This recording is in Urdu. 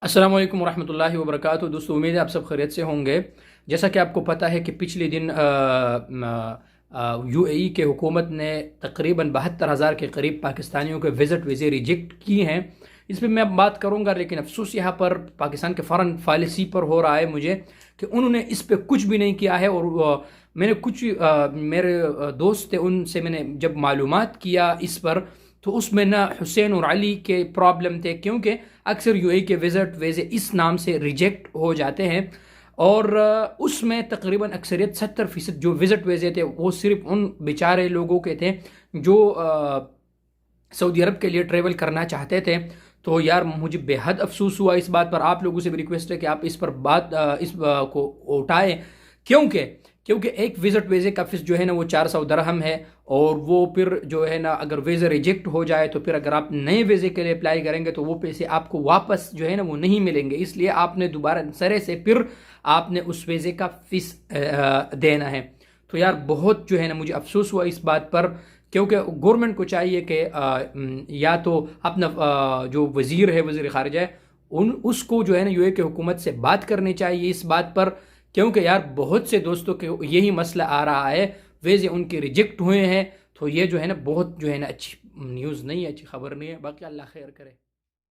السلام علیکم ورحمۃ اللہ وبرکاتہ۔ دوستو امید ہے آپ سب خیریت سے ہوں گے۔ جیسا کہ آپ کو پتہ ہے کہ پچھلے دن یو اے ای کے حکومت نے تقریباً 72,000 کے قریب پاکستانیوں کے ویزے ریجیکٹ کی ہیں۔ اس پہ میں اب بات کروں گا، لیکن افسوس یہاں پر پاکستان کے فارن پالیسی پر ہو رہا ہے مجھے کہ انہوں نے اس پہ کچھ بھی نہیں کیا ہے۔ اور میں نے کچھ میرے دوست تھے، ان سے میں نے جب معلومات کیا اس پر، تو اس میں نہ حسین اور علی کے پرابلم تھے، کیونکہ اکثر یو اے کے ویزے اس نام سے ریجیکٹ ہو جاتے ہیں، اور اس میں تقریباً اکثریت 70% جو ویزے تھے وہ صرف ان بیچارے لوگوں کے تھے جو سعودی عرب کے لیے ٹریول کرنا چاہتے تھے۔ تو یار مجھے بے حد افسوس ہوا اس بات پر۔ آپ لوگوں سے بھی ریکویسٹ ہے کہ آپ اس پر اس کو اٹھائیں، کیونکہ ایک ویزے کا فیس جو ہے نا وہ 400 درہم ہے، اور وہ پھر جو ہے نا اگر ویزا ریجیکٹ ہو جائے تو پھر اگر آپ نئے ویزے کے لیے اپلائی کریں گے تو وہ پیسے آپ کو واپس جو ہے نا وہ نہیں ملیں گے۔ اس لیے آپ نے دوبارہ سرے سے پھر آپ نے اس ویزے کا فیس دینا ہے۔ تو یار بہت جو ہے نا مجھے افسوس ہوا اس بات پر، کیونکہ گورنمنٹ کو چاہیے کہ یا تو اپنا جو وزیر ہے، وزیر خارجہ ہے، اس کو جو ہے نا یو اے کے حکومت سے بات کرنی چاہیے اس بات پر، کیونکہ یار بہت سے دوستوں کے یہی مسئلہ آ رہا ہے، ویزے ان کے ریجیکٹ ہوئے ہیں۔ تو یہ جو ہے نا بہت جو ہے نا اچھی نیوز نہیں ہے، اچھی خبر نہیں ہے۔ باقی اللہ خیر کرے۔